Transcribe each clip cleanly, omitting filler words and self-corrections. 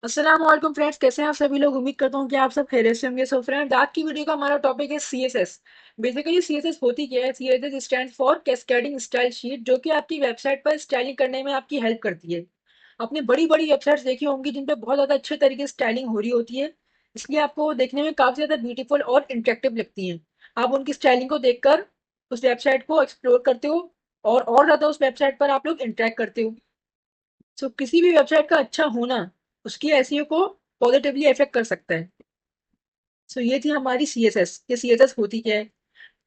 अस्सलाम वालेकुम फ्रेंड्स, कैसे हैं आप सभी लोग। उम्मीद करता हूँ कि आप सब खैरियत से होंगे। सो फ्रेंड्स, आज की वीडियो का हमारा टॉपिक है सीएसएस। बेसिकली सीएसएस होती क्या है? CSS stand for cascading style sheet, जो कि आपकी वेबसाइट पर स्टाइलिंग करने में आपकी हेल्प करती है। आपने बड़ी बड़ी वेबसाइट्स देखी होंगी जिन पे बहुत ज़्यादा अच्छे तरीके से स्टाइलिंग हो रही होती है, इसलिए आपको वो देखने में काफ़ी ज़्यादा ब्यूटीफुल और इंटरेक्टिव लगती हैं। आप उनकी स्टाइलिंग को देखकर उस वेबसाइट को एक्सप्लोर करते हो और ज़्यादा उस वेबसाइट पर आप लोग इंटरेक्ट करते हो। सो किसी भी वेबसाइट का अच्छा होना उसकी एसईओ को पॉजिटिवली इफेक्ट कर सकता है। सो ये थी हमारी सीएसएस। ये सीएसएस होती क्या है?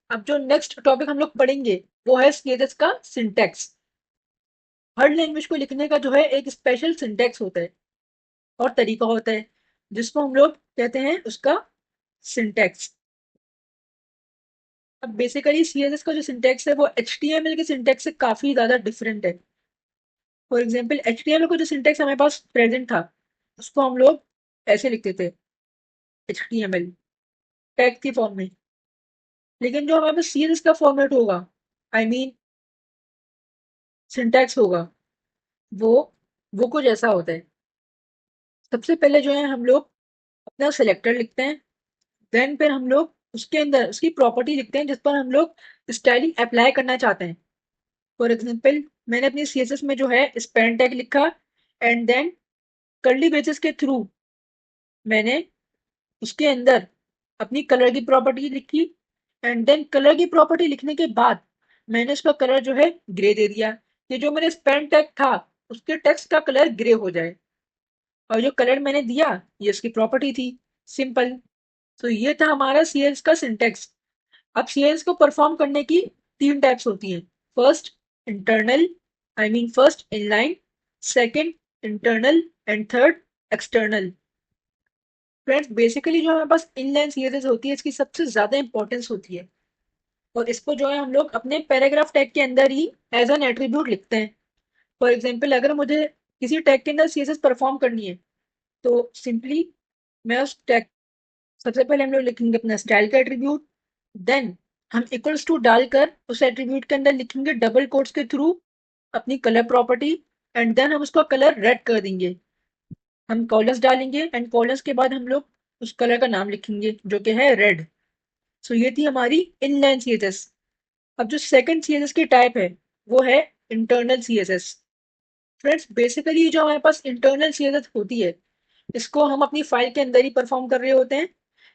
अब जो नेक्स्ट टॉपिक हम लोग पढ़ेंगे वो है सीएसएस का सिंटैक्स। हर लैंग्वेज को लिखने का जो है एक स्पेशल सिंटैक्स होता है और तरीका होता है, जिसको हम लोग कहते हैं उसका सिंटैक्स। अब बेसिकली सीएसएस का जो सिंटैक्स है वो एचटीएमएल के सिंटैक्स से काफी ज्यादा डिफरेंट है। फॉर एग्जाम्पल एचटीएमएल का जो सिंटैक्स हमारे पास प्रेजेंट था उसको हम लोग ऐसे लिखते थे, एचटीएमएल टैग के फॉर्म में। लेकिन जो हमारे पास सीएसएस का फॉर्मेट होगा, आई मीन सिंटैक्स होगा, वो वो कुछ ऐसा होता है। सबसे पहले जो है हम लोग अपना सिलेक्टर लिखते हैं। देन फिर हम लोग उसके अंदर उसकी प्रॉपर्टी लिखते हैं जिस पर हम लोग स्टाइलिंग अप्लाई करना चाहते हैं। फॉर एग्जाम्पल मैंने अपनी सीएसएस में जो है स्पैन टैग लिखा, एंड देन कर्ली ब्रेसेस के थ्रू मैंने उसके अंदर अपनी कलर की प्रॉपर्टी लिखी। एंड देन कलर की प्रॉपर्टी लिखने के बाद मैंने उसका कलर जो है ग्रे दे दिया, कि जो मेरे स्पेन टैग था उसके टेक्स्ट का कलर ग्रे हो जाए। और जो कलर मैंने दिया ये उसकी प्रॉपर्टी थी। सिंपल। तो ये था हमारा सीएस का सिंटेक्स। अब सीएस को परफॉर्म करने की तीन टाइप्स होती हैं। First internal, I mean first inline, second internal, and third external. Friends, basically जो हमारे पास इनलाइन सीएसएस होती है इसकी सबसे ज्यादा इंपॉर्टेंस होती है, और इसको जो है हम लोग अपने पैराग्राफ टैग के अंदर ही एज एन एट्रीब्यूट लिखते हैं। फॉर एग्जाम्पल अगर मुझे किसी टैग के अंदर सीएसएस परफॉर्म करनी है तो सिंपली मैं उस टैग, सबसे पहले हम लोग लिखेंगे अपना स्टाइल का एट्रीब्यूट। देन हम इक्वल्स टू डालकर उस एट्रीब्यूट के अंदर लिखेंगे डबल कोट्स के थ्रू अपनी कलर प्रॉपर्टी। एंड देन हम उसका कलर रेड कर देंगे। हम कॉलर्स डालेंगे एंड कॉलर्स के बाद हम लोग उस कलर का नाम लिखेंगे जो कि है रेड। सो ये थी हमारी इनलाइन सीएसएस। अब जो सेकंड सीएसएस की टाइप है वो है इंटरनल सीएसएस। फ्रेंड्स, बेसिकली जो हमारे पास इंटरनल सीएसएस होती है इसको हम अपनी फाइल के अंदर ही परफॉर्म कर रहे होते हैं,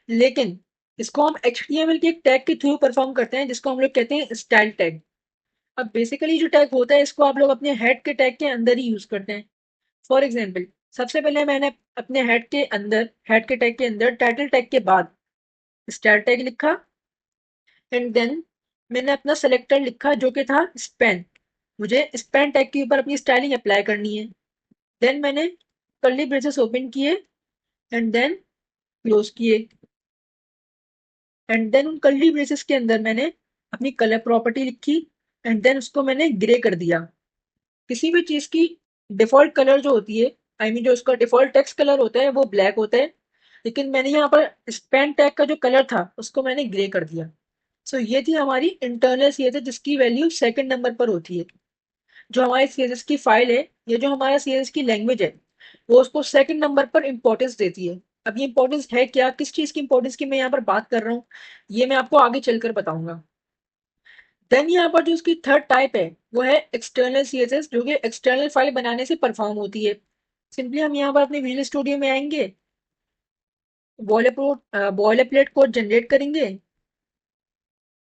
लेकिन इसको हम एचटीएमएल के एक टैग के थ्रू परफॉर्म करते हैं जिसको हम लोग कहते हैं स्टाइल टैग। अब बेसिकली जो टैग होता है इसको आप लोग अपने हेड के टैग के अंदर ही यूज करते हैं। फॉर एग्जाम्पल सबसे पहले मैंने अपने हेड के टैग के अंदर टाइटल टैग के बाद स्टाइल टैग लिखा। एंड देन मैंने अपना सेलेक्टर लिखा जो कि था स्पेन। मुझे स्पेन टैग के ऊपर अपनी स्टाइलिंग अप्लाई करनी है। देन मैंने कर्ली ब्रेसेस ओपन किए एंड देन क्लोज किए। एंड देन उन कर्ली ब्रेसेस के अंदर मैंने अपनी कलर प्रॉपर्टी लिखी। एंड देन उसको मैंने ग्रे कर दिया। किसी भी चीज की डिफॉल्ट कलर जो होती है, आई मीन जो उसका डिफॉल्ट टेक्स्ट कलर होता है वो ब्लैक होता है, लेकिन मैंने यहाँ पर स्पेन टैग का जो कलर था उसको मैंने ग्रे कर दिया। सो ये थी हमारी इंटरनल सीएसएस जिसकी वैल्यू सेकंड नंबर पर होती है। जो हमारी सीएसएस की फाइल है या जो हमारा सीएसएस की लैंग्वेज है वो उसको सेकंड नंबर पर इंपॉर्टेंस देती है। अब ये इंपॉर्टेंस है क्या, किस चीज की इंपॉर्टेंस की मैं यहाँ पर बात कर रहा हूँ, ये मैं आपको आगे चलकर बताऊंगा। देन यहाँ पर जो उसकी थर्ड टाइप है वो है एक्सटर्नल सीएसएस, जो कि एक्सटर्नल फाइल बनाने से परफॉर्म होती है। सिंपली हम यहाँ पर अपने विजुअल स्टूडियो में आएंगे, बॉयलरप्लेट कोड जनरेट करेंगे,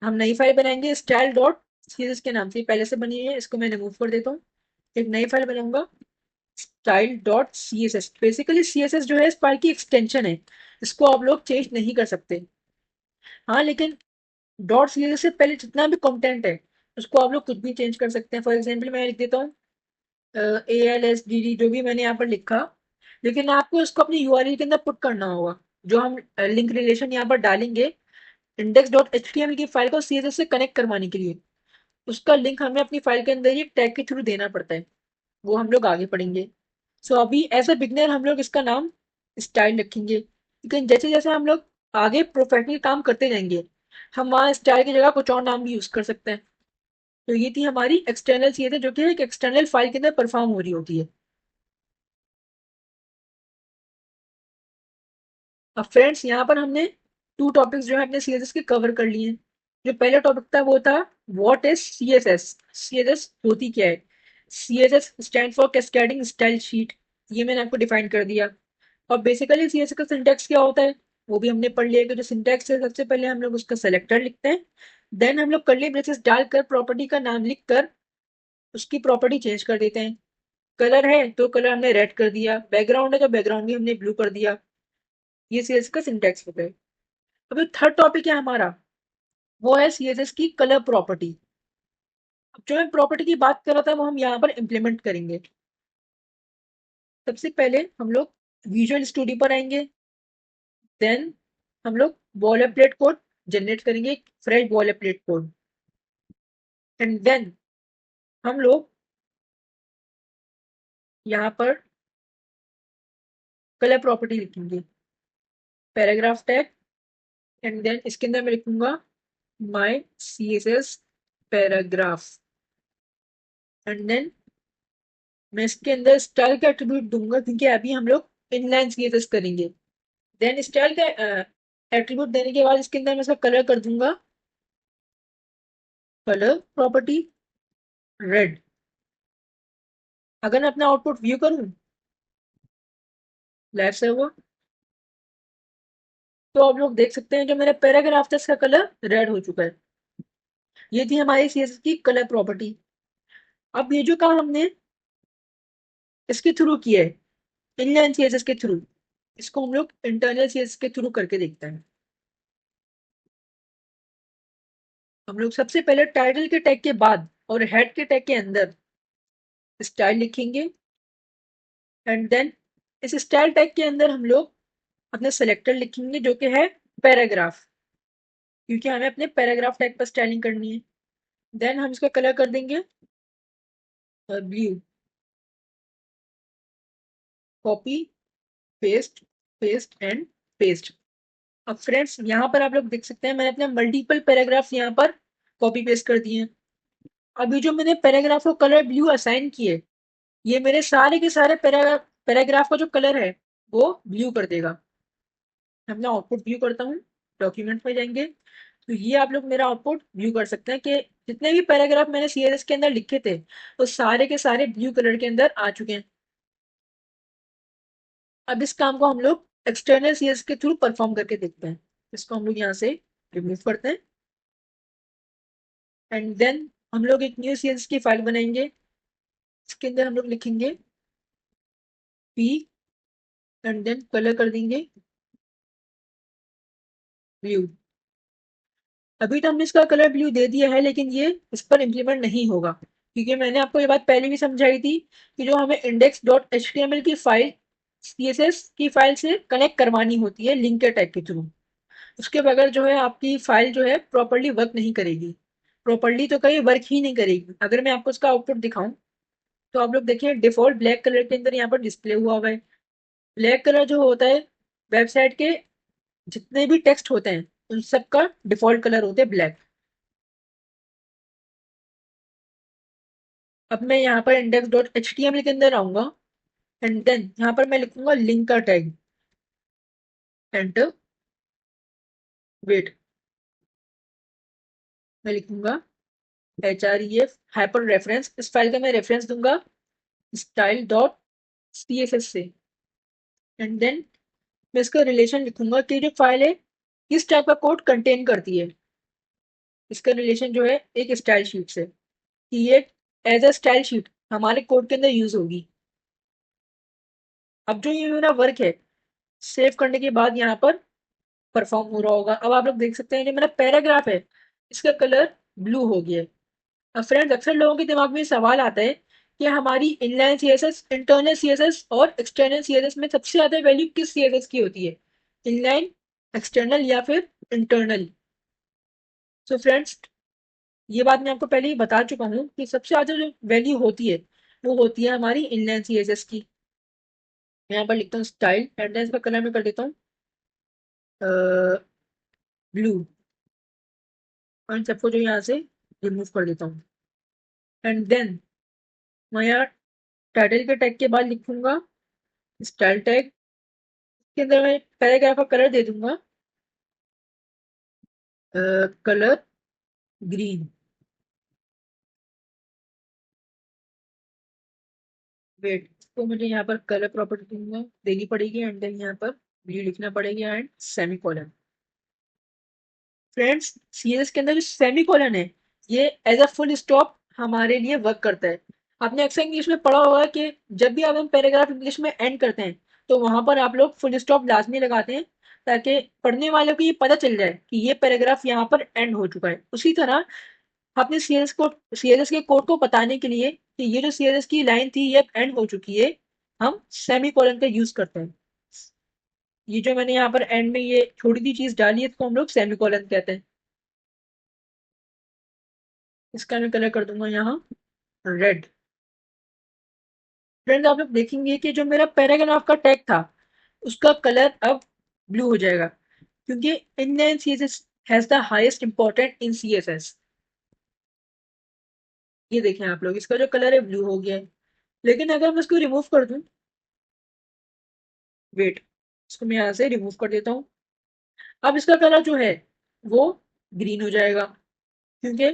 हम नई फाइल बनाएंगे स्टाइल डॉट सीएसएस के नाम से। पहले से बनी है, इसको मैं रिमूव कर देता हूँ। एक नई फाइल बनाऊंगा style dot CSS. Basically CSS जो है इस फाइल की एक्सटेंशन है, इसको आप लोग चेंज नहीं कर सकते। हाँ, लेकिन डॉट सीएसएस से पहले जितना भी कंटेंट है उसको आप लोग कुछ भी चेंज कर सकते हैं। फॉर एग्जाम्पल मैं लिख देता हूँ ALSDD, जो भी मैंने यहाँ पर लिखा, लेकिन आपको इसको अपनी यूआरएल के अंदर पुट करना होगा। जो हम लिंक रिलेशन यहाँ पर डालेंगे index dot H T M L की फाइल को सीएसएस से कनेक्ट करवाने के लिए, उसका लिंक हमें अपनी फाइल के अंदर ही टैग के थ्रू देना पड़ता है। वो हम लोग आगे पढ़ेंगे। सो अभी एज अ बिगनर हम लोग इसका नाम स्टाइल रखेंगे, लेकिन जैसे जैसे हम लोग आगे प्रोफेशनल काम करते जाएंगे हम वहाँ स्टाइल की जगह कुछ और नाम भी यूज कर सकते हैं। तो ये थी हमारी एक्सटर्नल चीज़ है जो कि एक एक्सटर्नल फाइल के अंदर परफॉर्म हो रही होती है। अब फ्रेंड्स यहाँ पर हमने 2 टॉपिक्स जो है अपने सीएसएस के कवर कर लिए हैं। जो पहला टॉपिक था वो था व्हाट इज सीएसएस। सीएसएस होती क्या है? CSS stand for cascading style sheet. ये मैंने आपको डिफाइन कर दिया। और बेसिकली सीएसएस का सिंटैक्स क्या होता है वो भी हमने पढ़ लिया कि जो सिंटैक्स है सबसे पहले हम लोग उसका सेलेक्टर लिखते हैं। देन हम लोग कर्ली ब्रेसेस डालकर प्रॉपर्टी का नाम लिखकर उसकी प्रॉपर्टी चेंज कर देते हैं। कलर है तो कलर हमने रेड कर दिया, बैकग्राउंड है तो बैकग्राउंड भी हमने ब्लू कर दिया। ये सीएसएस का सिंटैक्स होता है। अभी थर्ड टॉपिक है हमारा, वो है सीएसएस की कलर प्रॉपर्टी। अब जो मैं प्रॉपर्टी की बात कर रहा था वो हम यहाँ पर इम्प्लीमेंट करेंगे। सबसे पहले हम लोग विजुअल स्टूडियो पर आएंगे। देन हम लोग बॉयलरप्लेट कोड जनरेट करेंगे, fresh boilerplate code. And then हम लोग यहाँ पर कलर प्रॉपर्टी लिखेंगे, पैराग्राफ टैग। एंड देन इसके अंदर मैं लिखूंगा my CSS paragraph. And then मैं इसके अंदर स्टाइल का एट्रीब्यूट दूंगा क्योंकि अभी हम लोग इनलाइन सीएसएस करेंगे। देन स्टाइल का एट्रीब्यूट देने के बाद इसके अंदर मैं इसका कलर कर दूंगा, कलर प्रॉपर्टी रेड। अगर मैं अपना आउटपुट व्यू करूं लाइव सर्वर, तो आप लोग देख सकते हैं जो मेरा पैराग्राफ था इसका कलर रेड हो चुका है। ये थी हमारी सीएसएस की कलर प्रॉपर्टी। अब ये जो काम हमने इसके थ्रू किया है, इनलाइन सीएसएस के थ्रू, इसको हम लोग इंटरनल सीएसएस के थ्रू करके देखते हैं। हम लोग सबसे पहले टाइटल के टैग के बाद और हेड के टैग के अंदर स्टाइल लिखेंगे। एंड देन इस स्टाइल टैग के अंदर हम लोग अपने सेलेक्टर लिखेंगे जो कि है पैराग्राफ, क्योंकि हमें अपने पैराग्राफ टैग पर स्टाइलिंग करनी है। देन हम इसका कलर कर देंगे blue. Copy, paste, paste and paste. अब फ्रेंड्स यहाँ पर आप लोग देख सकते हैं मैंने अपने मल्टीपल पैराग्राफ यहाँ पर कॉपी पेस्ट कर दिए हैं। अभी जो मैंने पैराग्राफ को कलर ब्लू असाइन किए, ये मेरे सारे के सारे पैराग्राफ का जो कलर है वो ब्लू कर देगा। मैं अपना आउटपुट व्यू करता हूँ, डॉक्यूमेंट में जाएंगे तो ये आप लोग मेरा आउटपुट व्यू कर सकते हैं कि जितने भी पैराग्राफ मैंने सीएसएस के अंदर लिखे थे वो सारे के सारे ब्लू कलर के अंदर आ चुके हैं। अब इस काम को हम लोग एक्सटर्नल सीएसएस के थ्रू परफॉर्म करके देखते हैं। इसको हम लोग यहाँ से रिमूव करते हैं। एंड देन हम लोग एक न्यू सीएसएस की फाइल बनाएंगे। इसके अंदर हम लोग लिखेंगे पी एंड देन कलर कर देंगे ब्लू। अभी तो हमने इसका कलर ब्लू दे दिया है लेकिन ये इस पर इम्प्लीमेंट नहीं होगा क्योंकि मैंने आपको ये बात पहले भी समझाई थी कि जो हमें index.html की फाइल सीएसएस की फाइल से कनेक्ट करवानी होती है लिंक के टैग के थ्रू। उसके बगैर जो है आपकी फाइल जो है प्रॉपरली वर्क नहीं करेगी। प्रॉपरली तो कहीं वर्क ही नहीं करेगी। अगर मैं आपको इसका आउटपुट दिखाऊं तो आप लोग देखिए डिफॉल्ट ब्लैक कलर के अंदर यहाँ पर डिस्प्ले हुआ है। ब्लैक कलर जो होता है वेबसाइट के जितने भी टेक्स्ट होते हैं उन सबका डिफॉल्ट कलर होता है ब्लैक। अब मैं यहाँ पर index.html के अंदर आऊंगा। एंड देन यहाँ पर मैं लिखूंगा लिंक का टैग। एंटर। वेट, मैं लिखूंगा href हाइपर रेफरेंस। इस फाइल का मैं रेफरेंस दूंगा स्टाइल डॉट css से। एंड देन मैं इसका रिलेशन लिखूंगा कि जो फाइल है किस टाइप का कोड कंटेन करती है। इसका रिलेशन जो है एक स्टाइल शीट से, कि ये एज अ स्टाइल शीट हमारे कोड के अंदर यूज होगी। अब जो ये मेरा वर्क है सेव करने के बाद यहाँ पर परफॉर्म हो रहा होगा। अब आप लोग देख सकते हैं जो मेरा पैराग्राफ है इसका कलर ब्लू हो गया है। अब फ्रेंड्स अक्सर लोगों के दिमाग में सवाल आता है कि हमारी इनलाइन सीएसएस, इंटरनल सीएसएस और एक्सटर्नल सीएसएस में सबसे ज्यादा वैल्यू किस सीएसएस की होती है, इनलाइन, एक्सटर्नल या फिर इंटरनल? सो फ्रेंड्स ये बात मैं आपको पहले ही बता चुका हूँ कि सबसे ज्यादा जो वैल्यू होती है वो होती है हमारी इनलाइन सीएसएस की। मैं यहाँ पर लिखता हूँ स्टाइल एंड इसका कलर में कर देता हूँ ब्लू। और इन सबको जो यहाँ से रिमूव कर देता हूँ। एंड देन मैं यहाँ टाइटल के टैग के बाद लिखूंगा स्टाइल टैग। के अंदर मैं पैराग्राफ का कलर दे दूंगा कलर ग्रीन। वेट, तो मुझे यहाँ पर कलर प्रॉपर्टी दूंगा देनी पड़ेगी एंड देन यहाँ पर व्यू लिखना पड़ेगा एंड सेमी। फ्रेंड्स, सीएस के अंदर जो सेमी कॉलन है, ये एज अ फुल स्टॉप हमारे लिए वर्क करता है। आपने अक्सर इंग्लिश में पढ़ा होगा कि जब भी आप हम पैराग्राफ इंग्लिश में एंड करते हैं तो वहां पर आप लोग फुल स्टॉप लाजमी लगाते हैं, ताकि पढ़ने वालों को ये पता चल जाए कि ये पैराग्राफ यहाँ पर एंड हो चुका है। उसी तरह अपने सीएस के कोड को बताने के लिए कि ये जो सीएस की लाइन थी ये एंड हो चुकी है, हम सेमी कॉलन का यूज करते हैं। ये जो मैंने यहाँ पर एंड में ये छोटी सी चीज डाली है इसको हम लोग सेमी कॉलन कहते हैं। इसका मैं कलर कर दूंगा यहाँ रेड। फ्रेंड्स, आप लोग देखेंगे कि जो मेरा पैराग्राफ का टैग था उसका कलर अब ब्लू हो जाएगा, क्योंकि Indian CSS has the highest important in CSS. ये देखें आप लोग, इसका जो कलर है ब्लू हो गया है। लेकिन अगर मैं इसको रिमूव कर दूं, वेट, इसको मैं यहाँ से रिमूव कर देता हूँ। अब इसका कलर जो है वो ग्रीन हो जाएगा, क्योंकि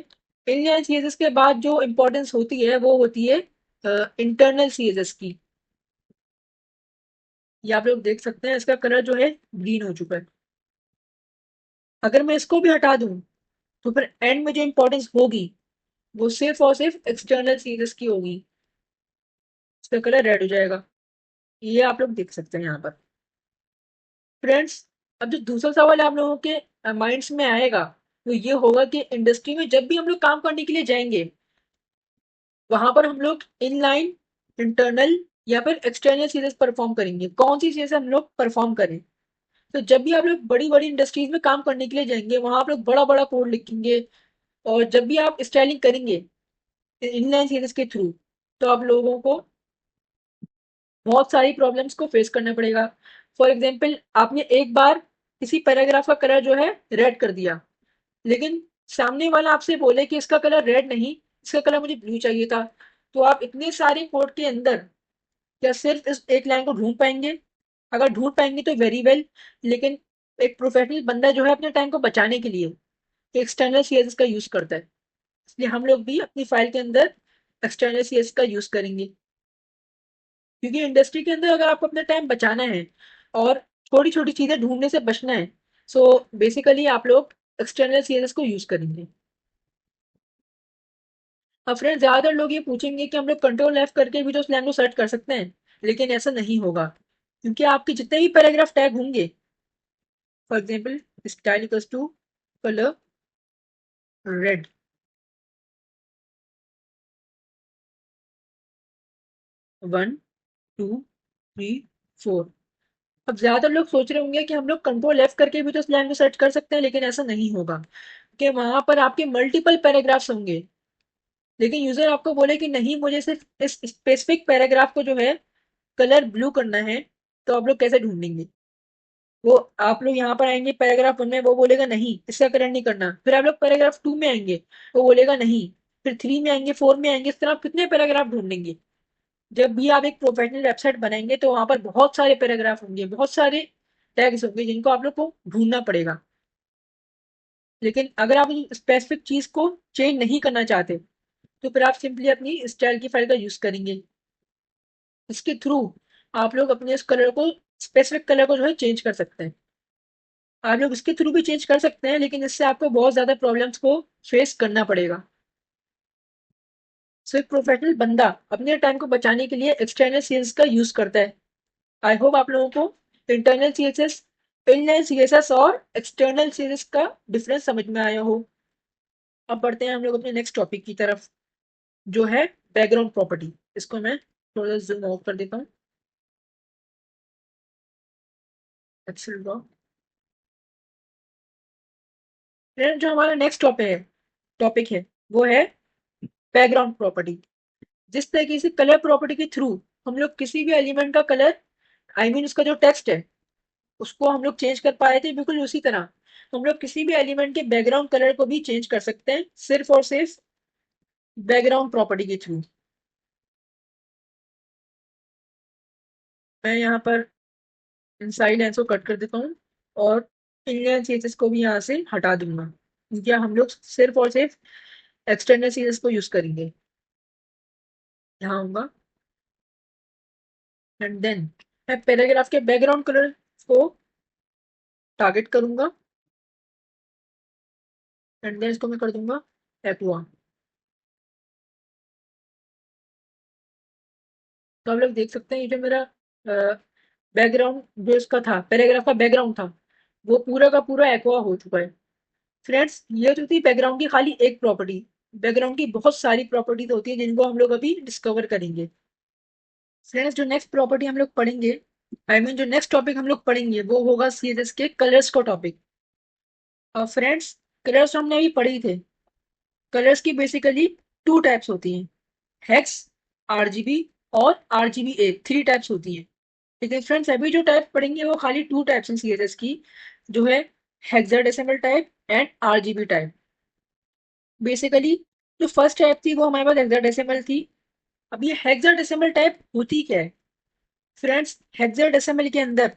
इंडियन सीएसएस के बाद जो इंपॉर्टेंस होती है वो होती है इंटरनल सीएसएस की। ये आप लोग देख सकते हैं, इसका कलर जो है ग्रीन हो चुका है। अगर मैं इसको भी हटा दूं तो फिर एंड में जो इंपॉर्टेंस होगी वो सिर्फ और सिर्फ एक्सटर्नल सीरीज की होगी। इसका कलर रेड हो जाएगा। ये आप लोग देख सकते हैं यहाँ पर। फ्रेंड्स, अब जो दूसरा सवाल आप लोगों के माइंड्स में आएगा वो ये होगा कि इंडस्ट्री में जब भी हम लोग काम करने के लिए जाएंगे वहां पर हम लोग इनलाइन, इंटरनल या फिर एक्सटर्नल सीरीज परफॉर्म करेंगे, कौन सी चीजें हम लोग परफॉर्म करें। तो जब भी आप लोग बड़ी बड़ी इंडस्ट्रीज में काम करने के लिए जाएंगे वहां आप लोग बड़ा बड़ा कोड लिखेंगे, और जब भी आप स्टाइलिंग करेंगे इनलाइन सीरीज के थ्रू तो आप लोगों को बहुत सारी प्रॉब्लम्स को फेस करना पड़ेगा। फॉर एग्जाम्पल, आपने एक बार किसी पैराग्राफ का कलर जो है रेड कर दिया, लेकिन सामने वाला आपसे बोले कि इसका कलर रेड नहीं, इसका कलर मुझे ब्लू चाहिए था, तो आप इतने सारे कोड के अंदर क्या सिर्फ इस एक लाइन को ढूंढ पाएंगे? अगर ढूंढ पाएंगे तो वेरी वेल, लेकिन एक प्रोफेशनल बंदा जो है अपने टाइम को बचाने के लिए एक्सटर्नल सीएसएस का यूज करता है। इसलिए हम लोग भी अपनी फाइल के अंदर एक्सटर्नल सीएसएस का यूज करेंगे, क्योंकि इंडस्ट्री के अंदर अगर आपको अपना टाइम बचाना है और छोटी छोटी चीजें ढूंढने से बचना है, सो बेसिकली आप लोग एक्सटर्नल सीएसएस को यूज करेंगे। अब फ्रेंड, ज्यादातर लोग ये पूछेंगे कि हम लोग कंट्रोल एफ करके भी तो उस लाइन को सर्च कर सकते हैं, लेकिन ऐसा नहीं होगा, क्योंकि आपके जितने भी पैराग्राफ टैग होंगे, for example style equals to colour red, 1 2 3 4। अब ज्यादातर लोग सोच रहे होंगे कि हम लोग कंट्रोल एफ करके भी तो उस लाइन को सर्च कर सकते हैं, लेकिन ऐसा नहीं होगा, कि वहां पर आपके मल्टीपल पैराग्राफ्स होंगे। लेकिन यूजर आपको बोले कि नहीं, मुझे सिर्फ इस स्पेसिफिक पैराग्राफ को जो है कलर ब्लू करना है, तो आप लोग कैसे ढूंढेंगे? वो आप लोग यहाँ पर आएंगे पैराग्राफ 1 में, वो बोलेगा नहीं इसका कलर नहीं करना, फिर आप लोग पैराग्राफ 2 में आएंगे, वो बोलेगा नहीं, फिर 3 में आएंगे, 4 में आएंगे, इस तरह आप कितने पैराग्राफ ढूंढेंगे? जब भी आप एक प्रोफेशनल वेबसाइट बनाएंगे तो वहां पर बहुत सारे पैराग्राफ होंगे, बहुत सारे टैग्स होंगे जिनको आप लोग को ढूंढना पड़ेगा। लेकिन अगर आप स्पेसिफिक चीज को चेंज नहीं करना चाहते तो फिर आप सिंपली अपनी स्टाइल की फाइल का यूज करेंगे। इसके थ्रू आप लोग अपने इस कलर को, स्पेसिफिक कलर को जो है चेंज कर सकते हैं। आप लोग इसके थ्रू भी चेंज कर सकते हैं, लेकिन इससे आपको बहुत ज्यादा प्रॉब्लम्स को फेस करना पड़ेगा। सो एक प्रोफेशनल बंदा अपने टाइम को बचाने के लिए एक्सटर्नल सीएसएस का यूज करता है। आई होप आप लोगों को इंटरनल सीएसएस, इनलाइन सीएसएस और एक्सटर्नल सीएसएस का डिफरेंस समझ में आया हो। अब बढ़ते हैं हम लोग अपने नेक्स्ट टॉपिक की तरफ, जो है बैकग्राउंड प्रॉपर्टी। इसको मैं थोड़ा सा जूम आउट कर देता हूँ। Excel draw. फिर जो हमारा नेक्स्ट टॉपिक है वो है बैकग्राउंड प्रॉपर्टी। जिस तरीके से कलर प्रॉपर्टी के थ्रू हम लोग किसी भी एलिमेंट का कलर, आई मीन उसका जो टेक्स्ट है उसको हम लोग चेंज कर पाए थे, बिल्कुल उसी तरह हम लोग किसी भी एलिमेंट के बैकग्राउंड कलर को भी चेंज कर सकते हैं, सिर्फ और सिर्फ बैकग्राउंड प्रॉपर्टी के थ्रू। मैं यहाँ पर इनसाइड लाइन्स को कट कर देता हूँ और इनलाइन सीएचएस को भी यहाँ से हटा दूंगा। क्या हम लोग सिर्फ और सिर्फ एक्सटर्नल सीएचएस को यूज करेंगे। यहाँ होगा एंड देन मैं पैराग्राफ के बैकग्राउंड कलर को टारगेट करूंगा एंड देन इसको मैं कर दूंगा एक्वा। तो आप लोग देख सकते हैं ये जो मेरा बैकग्राउंड जो इसका था, पैराग्राफ का बैकग्राउंड था, वो पूरा का पूरा एक्वा हो चुका है। फ्रेंड्स, ये जो थी बैकग्राउंड की खाली एक प्रॉपर्टी। बैकग्राउंड की बहुत सारी प्रॉपर्टीज होती है जिनको हम लोग अभी डिस्कवर करेंगे। फ्रेंड्स, जो नेक्स्ट प्रॉपर्टी हम लोग पढ़ेंगे, जो नेक्स्ट टॉपिक हम लोग पढ़ेंगे वो होगा सीएसएस के कलर्स का टॉपिक। और फ्रेंड्स, कलर्स हमने अभी पढ़े ही थे। कलर्स की बेसिकली टू टाइप्स होती हैं, हेक्स, आरजीबी और आरजीबी ए, थ्री टाइप्स होती हैं। लेकिन फ्रेंड्स, अभी जो टाइप पढ़ेंगे वो खाली टू टाइप्स हैं सीएसएस की, जो है hexadecimal type and RGB type. Basically जो फर्स्ट टाइप थी वो हमारे पास हेक्साडेसिमल थी। अब ये हेक्साडेसिमल टाइप होती क्या है? फ्रेंड्स, हेक्साडेसिमल के अंदर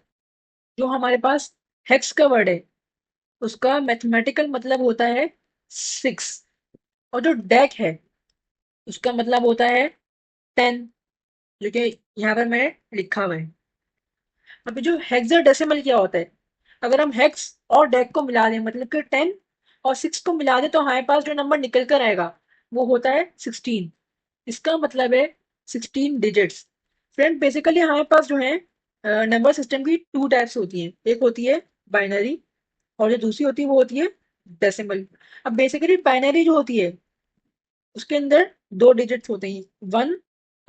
जो हमारे पास हेक्स का वर्ड है उसका मैथमेटिकल मतलब होता है 6, और जो डेक है उसका मतलब होता है 10, जो कि यहाँ पर मैंने लिखा हुआ है। अभी जो हेक्साडेसिमल क्या होता है, अगर हम हेक्स और डेक को मिला दें, मतलब कि 10 और 6 को मिला दें, तो हमारे पास जो नंबर निकल कर आएगा वो होता है 16। इसका मतलब है 16 डिजिट्स। फ्रेंड, बेसिकली हमारे पास जो है नंबर सिस्टम की टू टाइप्स होती हैं, एक होती है बाइनरी और जो दूसरी होती है वो होती है डेसिमल। अब बेसिकली बाइनरी जो होती है उसके अंदर दो डिजिट्स होते हैं, 1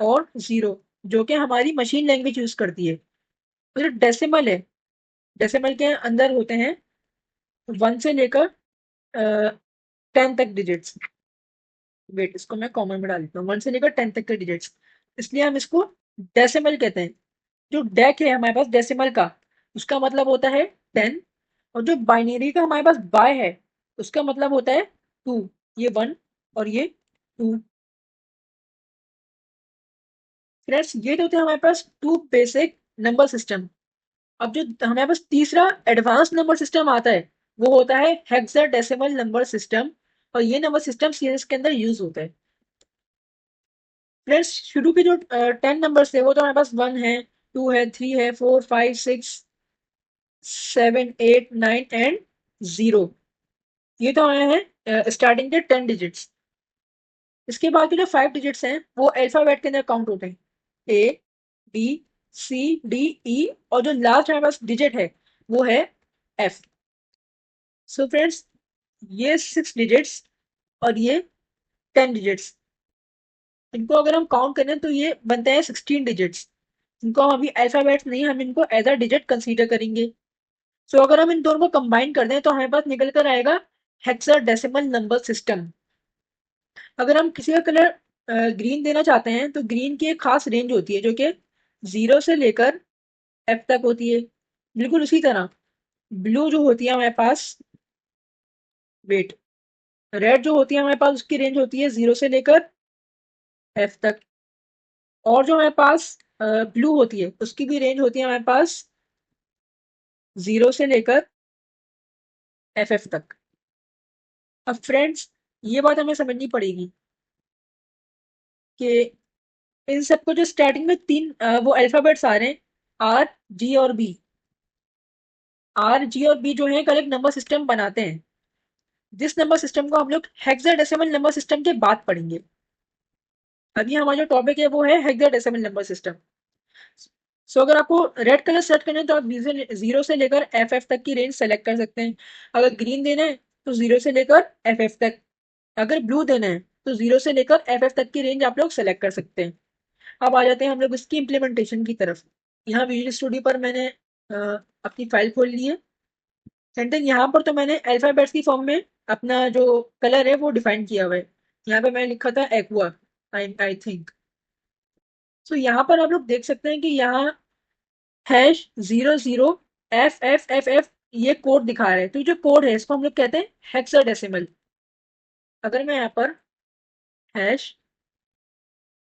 और 0, जो कि हमारी मशीन लैंग्वेज यूज करती है। और जो डेसिमल है, डेसिमल के अंदर होते हैं 1 से लेकर 10 तक डिजिट्स। वेट, इसको मैं कॉमन में डाल देता हूँ, 1 से लेकर 10 तक के डिजिट्स, इसलिए हम इसको डेसिमल कहते हैं। जो डेक है हमारे पास डेसिमल का, उसका मतलब होता है 10, और जो बाइनरी का हमारे पास बाय है उसका मतलब होता है 2। ये 1 और ये 2। फ्रेंड्स, ये तो थे हमारे पास टू बेसिक नंबर सिस्टम। अब जो हमारे पास तीसरा एडवांस नंबर सिस्टम आता है वो होता है हेक्साडेसिमल नंबर सिस्टम, और ये नंबर सिस्टम सीएस के अंदर यूज होता है। फ्रेंड्स, शुरू के जो 10 नंबर्स थे वो तो हमारे पास 1 है, 2 है, 3 है, 4, 5, 6, 7, 8, 9 एंड 0। ये तो हमारे हैं स्टार्टिंग के 10 डिजिट्स। इसके बाद के जो 5 डिजिट्स हैं वो अल्फाबेट के अंदर काउंट होते हैं, ए, बी, सी, डी, ई, और जो लास्ट हमारे पास डिजिट है वो है एफ। सो फ्रेंड्स, ये 6 डिजिट्स और ये 10 डिजिट्स, इनको अगर हम काउंट करें तो ये बनते हैं 16 डिजिट्स। इनको हम अभी अल्फाबेट्स नहीं, हम इनको एज अ डिजिट कंसीडर करेंगे। सो अगर हम इन दोनों को कंबाइन कर दें तो हमारे पास निकल कर आएगा हेक्साडेसिमल नंबर सिस्टम। अगर हम किसी का कलर ग्रीन देना चाहते हैं तो ग्रीन की एक खास रेंज होती है जो कि 0 से लेकर एफ तक होती है। बिल्कुल उसी तरह ब्लू जो होती है हमारे पास, वेट, रेड जो होती है हमारे पास उसकी रेंज होती है 0 से लेकर एफ तक। और जो हमारे पास ब्लू होती है उसकी भी रेंज होती है हमारे पास 0 से लेकर एफ एफ तक। अब फ्रेंड्स, ये बात हमें समझनी पड़ेगी कि इन सबको जो स्टार्टिंग में तीन वो अल्फाबेट्स आ रहे हैं, आर, जी और बी। आर, जी और बी जो है कल एक नंबर सिस्टम बनाते हैं, जिस नंबर सिस्टम को हम लोग हेक्साडेसिमल नंबर सिस्टम के बाद पढ़ेंगे। अभी हमारा जो टॉपिक है वो है हेक्साडेसिमल नंबर सिस्टम। सो अगर आपको रेड कलर सेट करना है तो आप 0 से लेकर एफ एफ तक की रेंज सेलेक्ट कर सकते हैं। अगर ग्रीन देना है तो 0 से लेकर एफ एफ तक। अगर ब्लू देना है तो 0 से लेकर एफ एफ तक की रेंज आप लोग सेलेक्ट कर सकते हैं। अब आ जाते हैं हम लोग इसकी इम्प्लीमेंटेशन की तरफ। यहाँ विजुअल स्टूडियो पर मैंने अपनी फाइल खोल ली है एंड देन यहाँ पर तो मैंने अल्फाबेट्स की फॉर्म में अपना जो कलर है वो डिफाइन किया हुआ है। यहाँ पे मैंने लिखा था एक्वा, आई थिंक। सो यहाँ पर आप लोग देख सकते हैं कि यहाँ #00 FFFF ये कोड दिखा रहा है, तो ये जो कोड है इसको हम लोग कहते हैं हेक्साडेसिमल। अगर मैं यहाँ पर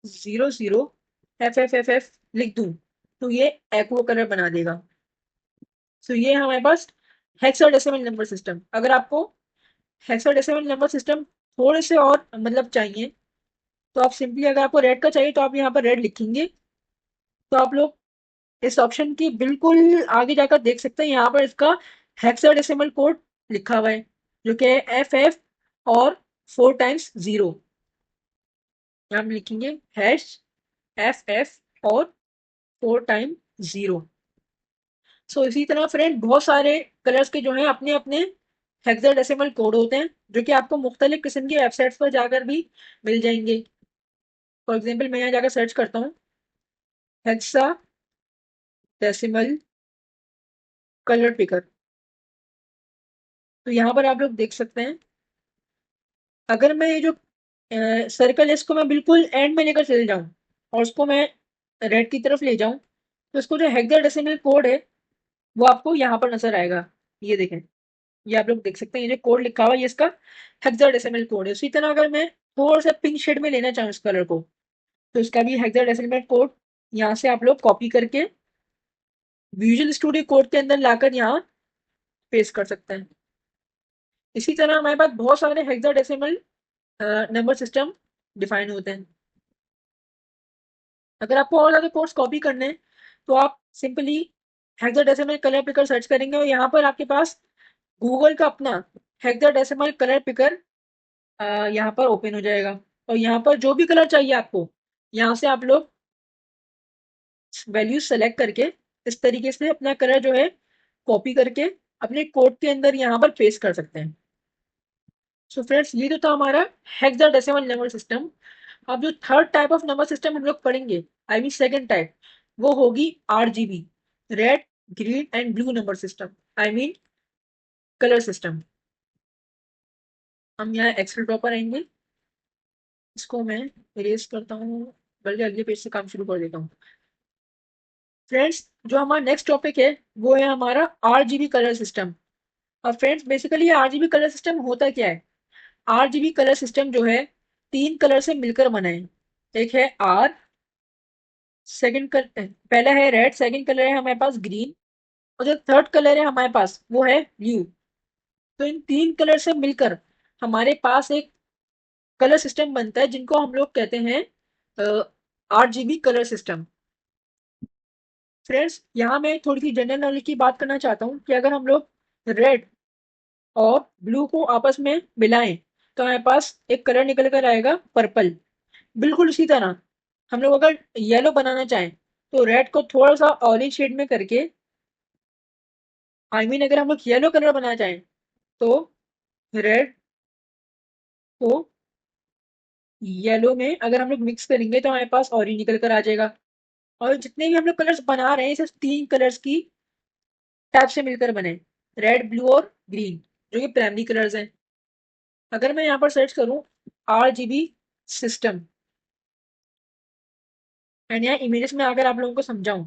#00 FFFF लिख दूं तो ये एक्वा कलर बना देगा। तो ये है हमारे पास हेक्साडेसिमल नंबर सिस्टम। अगर आपको हेक्साडेसिमल नंबर सिस्टम थोड़े से और मतलब चाहिए, तो आप सिंपली, अगर आपको रेड का चाहिए तो आप यहाँ पर रेड लिखेंगे, तो आप लोग इस ऑप्शन की बिल्कुल आगे जाकर देख सकते हैं, यहाँ पर इसका हेक्साडेसिमल कोड लिखा हुआ है, जो कि एफ एफ और 4 टाइम्स 0। हम लिखेंगे हैश एफ एफ और 4 टाइम्स 0। सो इसी तरह फ्रेंड बहुत सारे कलर्स के जो हैं अपने अपने हेक्साडेसिमल कोड होते हैं, जो कि आपको मुख्तलिफ किस्म की वेबसाइट्स पर जाकर भी मिल जाएंगे। फॉर एग्जाम्पल मैं यहाँ जाकर सर्च करता हूँ हेक्सा डेसिमल कलर पिकर, तो यहाँ पर आप लोग देख सकते हैं। अगर मैं ये जो सर्कल है इसको मैं बिल्कुल एंड में लेकर चले जाऊं और उसको मैं रेड की तरफ ले जाऊं, तो इसको जो हेक्साडेसिमल कोड है वो आपको यहाँ पर नजर आएगा। ये देखें, ये आप लोग देख सकते हैं, ये जो कोड लिखा हुआ है ये इसका हेक्साडेसिमल कोड है। उसी तरह अगर मैं थोड़ा सा पिंक शेड में लेना चाहूँ इस कलर को, तो इसका भी हेक्साडेसिमल कोड यहाँ से आप लोग कॉपी करके विजुअल स्टूडियो कोड के अंदर लाकर यहाँ पेस्ट कर सकते हैं। इसी तरह हमारे पास बहुत सारे हेक्साडेसिमल नंबर सिस्टम डिफाइन होते हैं। अगर आपको और ज़्यादा कोड्स कॉपी करने हैं, तो आप simply hexadecimal colour picker search करेंगे और यहाँ पर आपके पास गूगल का अपना हेक्साडेसिमल कलर पिकर यहाँ पर ओपन हो जाएगा। और यहाँ पर जो भी कलर चाहिए आपको, यहाँ से आप लोग वैल्यूज सेलेक्ट करके इस तरीके से अपना कलर जो है कॉपी करके अपने कोड के अंदर यहाँ पर पेस्ट कर सकते हैं। सो फ्रेंड्स, ये तो था हमारा हेक्साडेसिमल नंबर सिस्टम। अब जो third type of number system हम लोग पढ़ेंगे, आई मीन सेकंड टाइप, वो होगी RGB, red green and blue number system, I mean colour system. हम यहाँ एक्सेल ड्रॉपर आएंगे, इसको मैं इरेज करता हूँ, बल्कि अगले पेज से काम शुरू कर देता हूँ। फ्रेंड्स, जो हमारा नेक्स्ट टॉपिक है वो है हमारा आरजीबी कलर सिस्टम। अब फ्रेंड्स, बेसिकली ये आरजीबी कलर सिस्टम होता क्या है? आरजीबी कलर सिस्टम जो है तीन कलर से मिलकर बना है। एक है आर, सेकंड कलर पहला है रेड, सेकंड कलर है हमारे पास ग्रीन, और जो थर्ड कलर है हमारे पास वो है ब्लू। तो इन तीन कलर से मिलकर हमारे पास एक कलर सिस्टम बनता है, जिनको हम लोग कहते हैं आरजीबी कलर सिस्टम। फ्रेंड्स, यहाँ मैं थोड़ी सी जनरल नॉलेज की बात करना चाहता हूँ कि अगर हम लोग रेड और ब्लू को आपस में मिलाएं, तो हमारे पास एक कलर निकल कर आएगा पर्पल। बिल्कुल उसी तरह हम लोग अगर येलो बनाना चाहें, तो रेड को थोड़ा सा ऑरेंज शेड में करके, आई मीन अगर हम लोग येलो कलर बनाना चाहें, तो रेड को येलो में अगर हम लोग मिक्स करेंगे तो हमारे पास ऑरेंज निकल कर आ जाएगा। और जितने भी हम लोग कलर्स बना रहे हैं, सिर्फ तीन कलर्स की टैब से मिलकर बने, रेड ब्लू और ग्रीन, जो कि प्राइमरी कलर्स हैं। अगर मैं यहाँ पर सर्च करूँ आरजीबी सिस्टम एंड यहाँ इमेजेस में अगर आप लोगों को समझाऊं,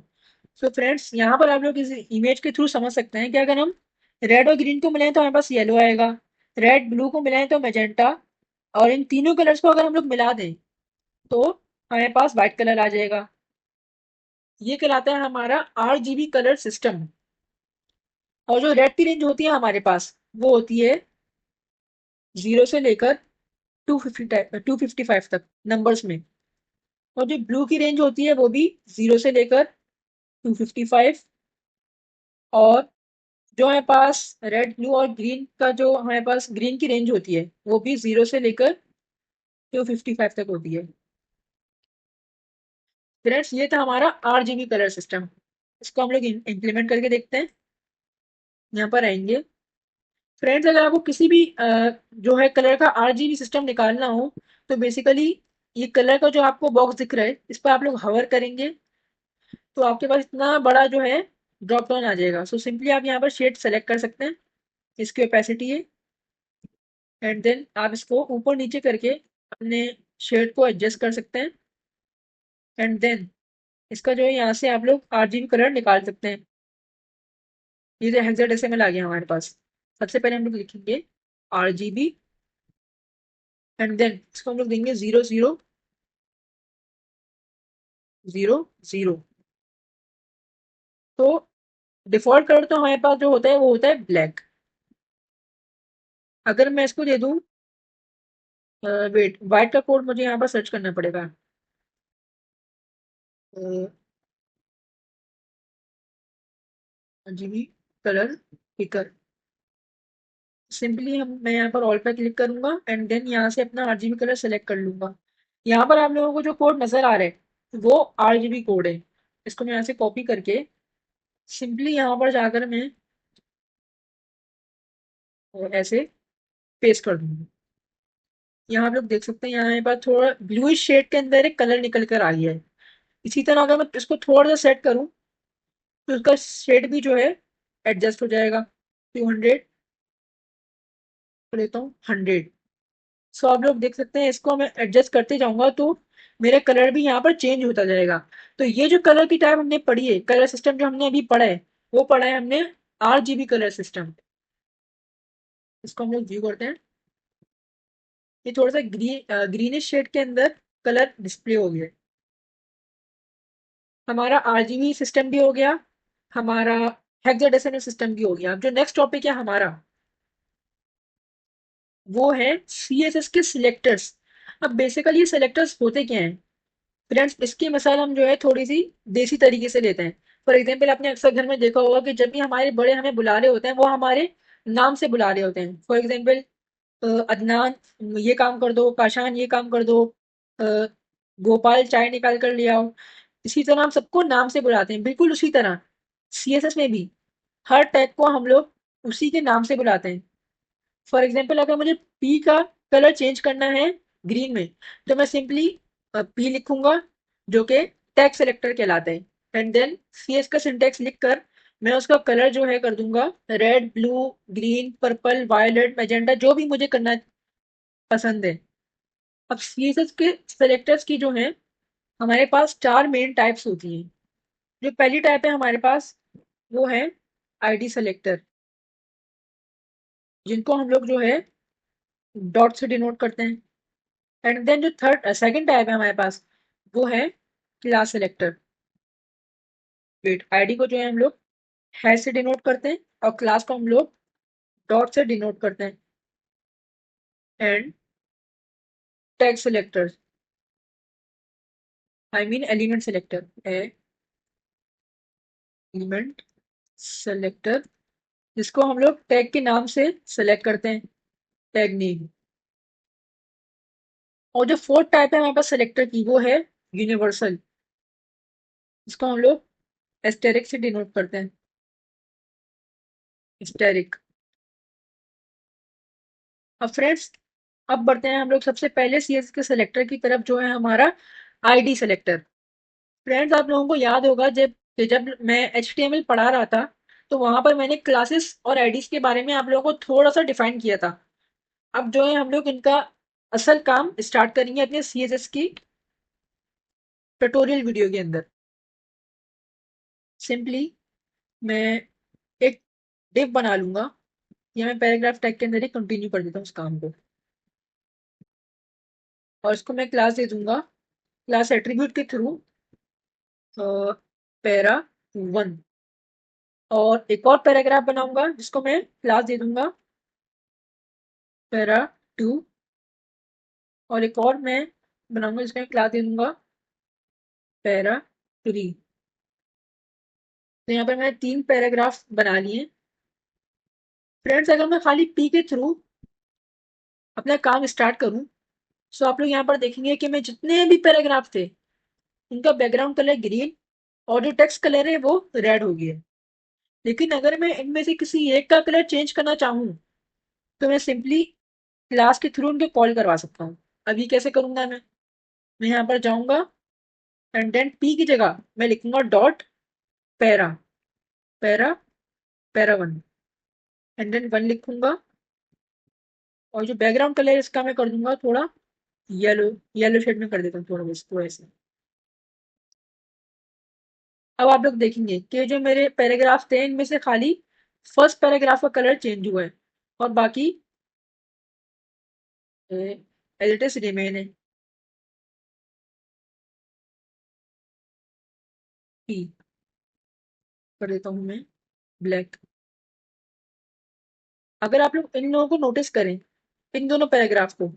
तो फ्रेंड्स यहाँ पर आप लोग इस इमेज के थ्रू समझ सकते हैं कि अगर हम रेड और ग्रीन को मिलाएं तो हमारे पास येलो आएगा, रेड ब्लू को मिलाएं तो मैजेंटा, और इन तीनों कलर्स को अगर हम लोग मिला दें तो हमारे पास व्हाइट कलर आ जाएगा। ये कहलाता है हमारा आरजीबी कलर सिस्टम। और जो रेड की रेंज होती है हमारे पास, वो होती है 0 से लेकर 255 तक नंबर्स में। और जो ब्लू की रेंज होती है वो भी 0 से लेकर 255। और जो हमारे पास रेड ब्लू और ग्रीन का, जो हमारे पास ग्रीन की रेंज होती है, वो भी 0 से लेकर 255 तक होती है। फ्रेंड्स, ये था हमारा आरजीबी कलर सिस्टम। इसको हम लोग इम्प्लीमेंट करके देखते हैं। यहाँ पर आएंगे। फ्रेंड्स, अगर आपको किसी भी जो है कलर का आरजीबी सिस्टम निकालना हो, तो बेसिकली ये कलर का जो आपको बॉक्स दिख रहा है, इस पर आप लोग हवर करेंगे तो आपके पास इतना बड़ा जो है ड्रॉप डाउन आ जाएगा। सो सिंपली आप यहाँ पर शेड सेलेक्ट कर सकते हैं, इसकी ओपेसिटी है, एंड देन आप इसको ऊपर नीचे करके अपने शेड को एडजस्ट कर सकते हैं। एंड देन इसका जो है यहाँ से आप लोग आरजीबी कलर निकाल सकते हैं। ये जो हेक्साडेसिमल आ गया हमारे पास। सबसे पहले हम लोग लिखेंगे आरजीबी, एंड देन इसको हम लोग देंगे 0 0 0 0। तो डिफॉल्ट कलर तो हमारे पास जो होता है वो होता है ब्लैक। अगर मैं इसको दे दूं, वेट, व्हाइट का कोड मुझे यहाँ पर सर्च करना पड़ेगा। RGB colour picker. सिंपली हम मैं यहाँ पर ऑल पे क्लिक करूंगा एंड देन यहाँ से अपना RGB कलर सेलेक्ट कर लूंगा। यहाँ पर आप लोगों को जो कोड नजर आ रहा है वो RGB कोड है। इसको मैं यहाँ से कॉपी करके सिंपली यहाँ पर जाकर मैं ऐसे पेस्ट कर दूंगा। यहाँ आप लोग देख सकते हैं, यहाँ पर थोड़ा ब्लूइश शेड के अंदर एक कलर निकल कर आई है। इसी तरह अगर मैं इसको थोड़ा सा सेट करूँ तो उसका शेड भी जो है एडजस्ट हो जाएगा। 200 लेता हूँ, 100। सो आप लोग देख सकते हैं, इसको मैं एडजस्ट करते जाऊंगा तो मेरा कलर भी यहाँ पर चेंज होता जाएगा। तो ये जो कलर की टाइप हमने पढ़ी है, कलर सिस्टम जो हमने अभी पढ़ा है, वो पढ़ा है हमने RGB कलर सिस्टम। इसको हम लोग व्यू करते हैं। ये थोड़ा सा ग्रीनिश शेड के अंदर कलर डिस्प्ले हो गया है। हमारा RGB सिस्टम भी हो गया, हमारा हेक्साडेसिमल सिस्टम भी हो गया। अब जो नेक्स्ट टॉपिक है हमारा, वो है CSS के सिलेक्टर्स। अब बेसिकली ये सिलेक्टर्स होते क्या हैं फ्रेंड्स, इसकी मिसाल हम जो है थोड़ी सी देसी तरीके से लेते हैं। फॉर एग्जाम्पल, आपने अक्सर घर में देखा होगा कि जब भी हमारे बड़े हमें बुला रहे होते हैं वो हमारे नाम से बुला रहे होते हैं। फॉर एग्जाम्पल, अदनान ये काम कर दो, काशान ये काम कर दो, अ, गोपाल चाय निकाल कर ले आओ। इसी तरह हम सबको नाम से बुलाते हैं। बिल्कुल उसी तरह CSS में भी हर टैग को हम लोग उसी के नाम से बुलाते हैं। फॉर एग्जाम्पल, अगर मुझे पी का कलर चेंज करना है ग्रीन में, तो मैं सिंपली पी लिखूंगा, जो कि टैग सेलेक्टर कहलाता है। एंड देन CS का सिंटेक्स लिख कर मैं उसका कलर जो है कर दूंगा red, blue, green, purple, violet, magenta, जो भी मुझे करना पसंद है। अब CSS के सेलेक्टर्स की जो है हमारे पास चार मेन टाइप्स होती हैं। जो पहली टाइप है हमारे पास, वो है ID सेलेक्टर, जिनको हम लोग जो है डॉट से डिनोट करते हैं। एंड देन जो थर्ड सेकंड टाइप है हमारे पास, वो है क्लास सेलेक्टर। वेट, आईडी को जो है हम लोग हैश से डिनोट करते हैं और क्लास को हम लोग डॉट से डिनोट करते हैं। And tag selector, I mean element selector, element selector, जिसको हम लोग टैग के नाम से सेलेक्ट करते हैं, टैग नेम। और जो फोर्थ टाइप है हमारे पास सेलेक्टर की, वो है यूनिवर्सल, जिसको हम लोग एस्टेरिक से डिनोट करते हैं, एस्टेरिक। अब फ्रेंड्स, अब बढ़ते हैं हम लोग सबसे पहले CS के सेलेक्टर की तरफ, जो है हमारा ID सेलेक्टर। फ्रेंड्स, आप लोगों को याद होगा जब जब मैं HTML पढ़ा रहा था, तो वहां पर मैंने क्लासेस और आईडीज के बारे में आप लोगों को थोड़ा सा डिफाइन किया था। अब जो है हम लोग इनका असल काम स्टार्ट करेंगे अपने CSS की ट्यूटोरियल वीडियो के अंदर। सिंपली मैं एक डिव बना लूंगा, या मैं पैराग्राफ टैग के अंदर ही कंटिन्यू कर देता हूँ उस काम को। और इसको मैं क्लास दे दूंगा, क्लास एट्रीब्यूट के थ्रू पैरा 1। और एक और पैराग्राफ बनाऊंगा जिसको मैं क्लास दे दूंगा पैरा 2। और एक और मैं बनाऊंगा जिसको मैं क्लास दे दूंगा पैरा 3। तो यहाँ पर मैंने 3 पैराग्राफ बना लिए। फ्रेंड्स, अगर मैं खाली पी के थ्रू अपना काम स्टार्ट करूं, तो आप लोग यहाँ पर देखेंगे कि मैं जितने भी पैराग्राफ थे उनका बैकग्राउंड कलर ग्रीन और जो टेक्स्ट कलर है वो रेड हो गया। लेकिन अगर मैं इनमें से किसी एक का कलर चेंज करना चाहूँ, तो मैं सिंपली क्लास के थ्रू उनको कॉल करवा सकता हूँ। अभी कैसे करूंगा मैं यहाँ पर जाऊंगा एंड देन पी की जगह मैं लिखूंगा dot para, para, para 1, and then 1 लिखूंगा। और जो बैकग्राउंड कलर है इसका मैं कर दूंगा थोड़ा येलो, येलो शेड में कर देता हूँ थोड़ा, बस थोड़ा ऐसे। अब आप लोग देखेंगे कि जो मेरे पैराग्राफ थे इनमें से खाली फर्स्ट पैराग्राफ का कलर चेंज हुआ है और बाकी एज इट इज रिमेन है। पी कर देता हूँ मैं। ब्लैक। अगर आप लोग इन लोगों को नोटिस करें, इन दोनों पैराग्राफ को,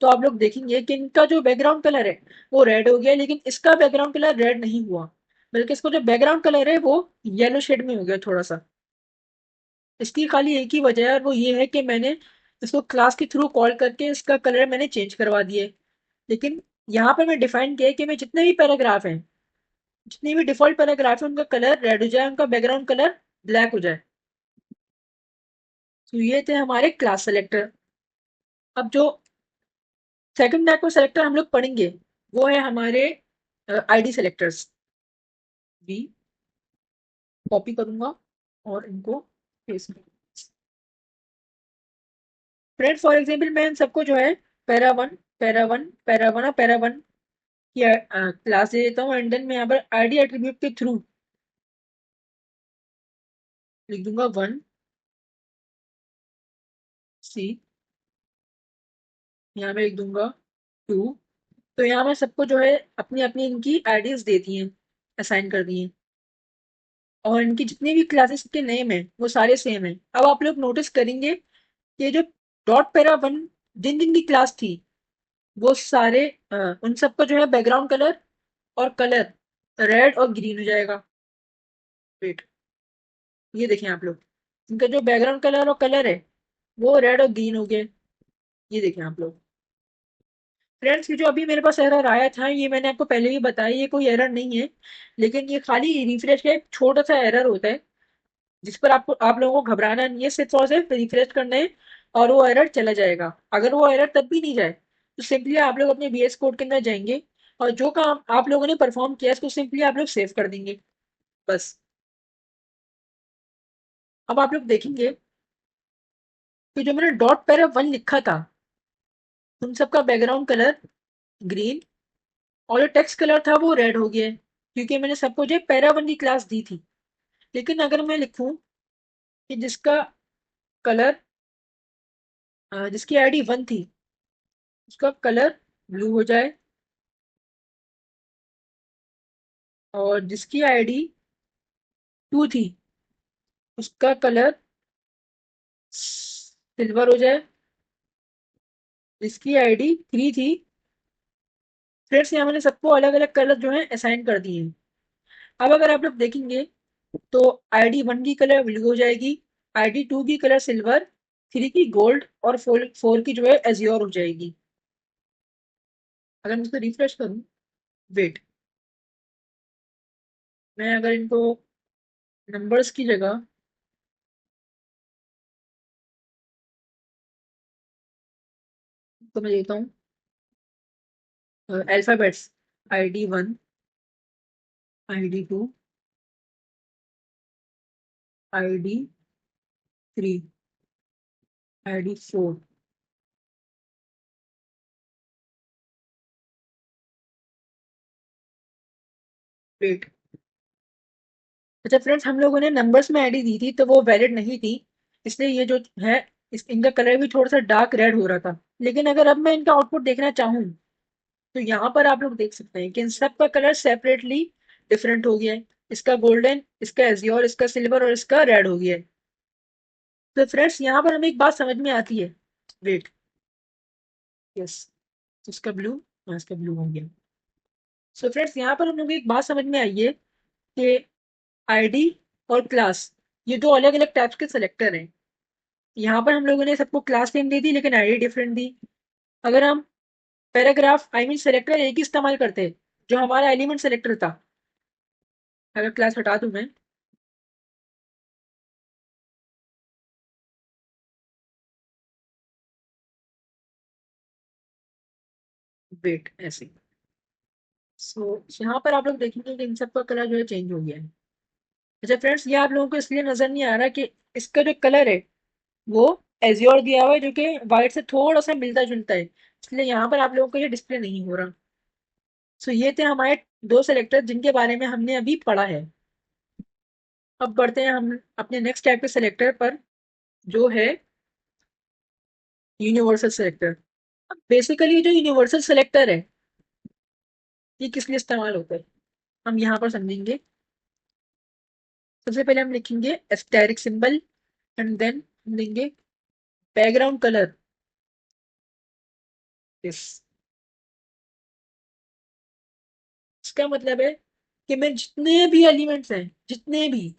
तो आप लोग देखेंगे कि इनका जो बैकग्राउंड कलर है वो रेड हो गया, लेकिन इसका बैकग्राउंड कलर रेड नहीं हुआ, बल्कि इसको जो बैकग्राउंड कलर है वो येलो शेड में हो गया थोड़ा सा। इसकी खाली एक ही वजह है, और वो ये है कि मैंने इसको क्लास के थ्रू कॉल करके इसका कलर मैंने चेंज करवा दिए। लेकिन यहाँ पर मैं डिफाइन किया है कि मैं जितने भी पैराग्राफ हैं, जितनी भी डिफॉल्ट पैराग्राफ है, उनका कलर रेड हो जाए, उनका बैकग्राउंड कलर ब्लैक हो जाए। तो ये थे हमारे क्लास सेलेक्टर। अब जो सेकंड टाइप का सेलेक्टर हम लोग पढ़ेंगे वो है हमारे आईडी सेलेक्टर्स। भी कॉपी करूंगा और इनको पेस्ट करूंगा। फ्रेंड फॉर एग्जांपल मैं इन सबको जो है para one, para one, para one और पैरा वन की क्लास दे देता हूँ, एंड देन मैं यहाँ पर आईडी एट्रीब्यूट के थ्रू लिख दूंगा 1 सी, यहाँ मैं लिख दूंगा 2। तो यहाँ मैं सबको जो है अपनी अपनी इनकी आईडीज दे दी हैं, असाइन कर दी हैं, और इनकी जितनी भी क्लासेस के नेम है वो सारे सेम है। अब आप लोग नोटिस करेंगे कि जो डॉट पैरा वन जिन जिन की क्लास थी वो सारे उन सबका जो है बैकग्राउंड कलर और कलर रेड और ग्रीन हो जाएगा। वेट, ये देखें आप लोग, इनका जो बैकग्राउंड कलर और कलर है वो रेड और ग्रीन हो गए। ये देखें आप लोग। फ्रेंड्स, ये जो अभी मेरे पास एरर आया था ये मैंने आपको पहले भी बताया, ये कोई एरर नहीं है, लेकिन ये खाली रिफ्रेश का एक छोटा सा एरर होता है, जिस पर आपको आप लोगों को घबराना नहीं है, सिर्फ और सिर्फ रिफ्रेश करना है और वो एरर चला जाएगा। अगर वो एरर तब भी नहीं जाए तो सिंपली आप लोग अपने VS कोड के अंदर जाएंगे और जो काम आप लोगों ने परफॉर्म किया उसको सिंपली आप लोग सेव कर देंगे, बस। अब आप लोग देखेंगे कि जो मैंने डॉट पैरा वन लिखा था उन सबका बैकग्राउंड कलर ग्रीन और जो टेक्स्ट कलर था वो रेड हो गया है, क्योंकि मैंने सबको जो पैरा वन की क्लास दी थी। लेकिन अगर मैं लिखूं कि जिसका कलर जिसकी आईडी 1 थी उसका कलर ब्लू हो जाए, और जिसकी आईडी 2 थी उसका कलर सिल्वर हो जाए, जिसकी आईडी 3 थी। फ्रेंड्स, यहाँ मैंने सबको अलग अलग कलर जो है असाइन कर दिए हैं। अब अगर आप लोग देखेंगे तो आईडी 1 की कलर ब्लू हो जाएगी, आईडी 2 की कलर सिल्वर, 3 की गोल्ड और 4 की जो है एज्योर हो जाएगी। अगर मैं इसको रिफ्रेश करूं, वेट, मैं अगर इनको नंबर्स की जगह तो मैं देता हूँ alphabets, ID 1, ID 2, ID 3, ID 4। Wait, अच्छा फ्रेंड्स, हम लोगों ने नंबर्स में आईडी दी थी तो वो वैलिड नहीं थी, इसलिए ये जो है इनका कलर भी थोड़ा सा डार्क रेड हो रहा था। लेकिन अगर अब मैं इनका आउटपुट देखना चाहूँ तो यहाँ पर आप लोग देख सकते हैं कि इन सब का कलर सेपरेटली डिफरेंट हो गया है। इसका गोल्डन, इसका एजियोर, इसका सिल्वर और इसका रेड हो गया है। तो फ्रेंड्स, यहाँ पर हमें एक बात समझ में आती है। वेट, यस, इसका ब्लू, हाँ इसका ब्लू हो गया। सो फ्रेंड्स, यहाँ पर हम लोग एक बात समझ में आई है कि आईडी और क्लास ये दो अलग अलग टाइप्स के सेलेक्टर हैं। यहाँ पर हम लोगों ने सबको क्लास नेम दी थी लेकिन आईडी डिफरेंट दी। अगर हम पैराग्राफ आई मीन सेलेक्टर एक ही इस्तेमाल करते जो हमारा एलिमेंट सेलेक्टर था, अगर क्लास हटा दूं मैं, वेट ऐसे, सो यहाँ पर आप लोग देखेंगे कि इन सब का कलर जो है चेंज हो गया है। अच्छा फ्रेंड्स, ये आप लोगों को इसलिए नजर नहीं आ रहा कि इसका जो कलर है वो एजियोर दिया हुआ है, जो कि वाइट से थोड़ा सा मिलता जुलता है, इसलिए यहाँ पर आप लोगों को ये डिस्प्ले नहीं हो रहा। सो ये थे हमारे दो सेलेक्टर जिनके बारे में हमने अभी पढ़ा है। अब बढ़ते हैं हम अपने नेक्स्ट टाइप के सेलेक्टर पर, जो है यूनिवर्सल सेलेक्टर। बेसिकली जो यूनिवर्सल सेलेक्टर है ये किस लिए इस्तेमाल होता है हम यहाँ पर समझेंगे। सबसे पहले हम लिखेंगे एस्टेरिक सिंबल एंड देन हम देंगे बैकग्राउंड कलर। यस, इसका मतलब है कि मैं जितने भी एलिमेंट्स हैं, जितने भी,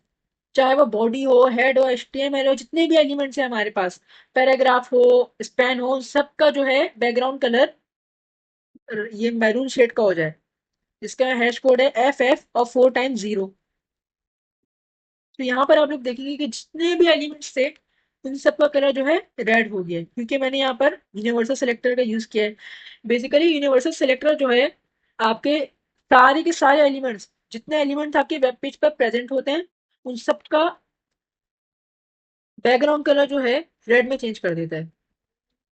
चाहे वो बॉडी हो, हेड हो, एचटीएमएल हो, जितने भी एलिमेंट्स हैं हमारे पास, पैराग्राफ हो, स्पैन हो, सबका जो है बैकग्राउंड कलर ये मैरून शेड का हो जाए। इसका हैश कोड है FF और 4 टाइम्स 0। तो यहाँ पर आप लोग देखेंगे कि जितने भी एलिमेंट्स थे उन सबका कलर जो है रेड हो गया है, क्योंकि मैंने यहाँ पर यूनिवर्सल सेलेक्टर का यूज किया है। बेसिकली यूनिवर्सल सेलेक्टर जो है आपके सारे के सारे एलिमेंट्स, जितने एलिमेंट्स आपके वेब पेज पर प्रेजेंट होते हैं, उन सबका बैकग्राउंड कलर जो है रेड में चेंज कर देता है।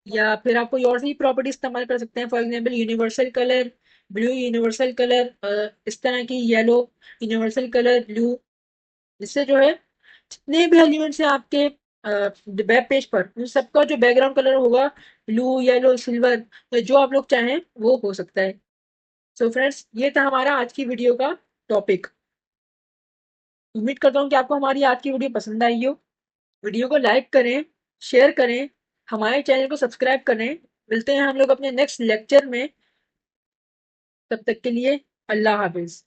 या फिर आप कोई और सी प्रॉपर्टी इस्तेमाल कर सकते हैं, for example universal colour blue, universal colour इस तरह की येलो, यूनिवर्सल कलर ब्लू। इससे जो है जितने भी एलिमेंट्स हैं आपके वेब पेज पर, उन सबका जो बैकग्राउंड कलर होगा ब्लू, येलो, सिल्वर, जो आप लोग चाहें वो हो सकता है। सो फ्रेंड्स, ये था हमारा आज की वीडियो का टॉपिक। उम्मीद करता हूँ कि आपको हमारी आज की वीडियो पसंद आई हो। वीडियो को लाइक करें, शेयर करें, हमारे चैनल को सब्सक्राइब करें। मिलते हैं हम लोग अपने नेक्स्ट लेक्चर में। तब तक के लिए अल्लाह हाफिज।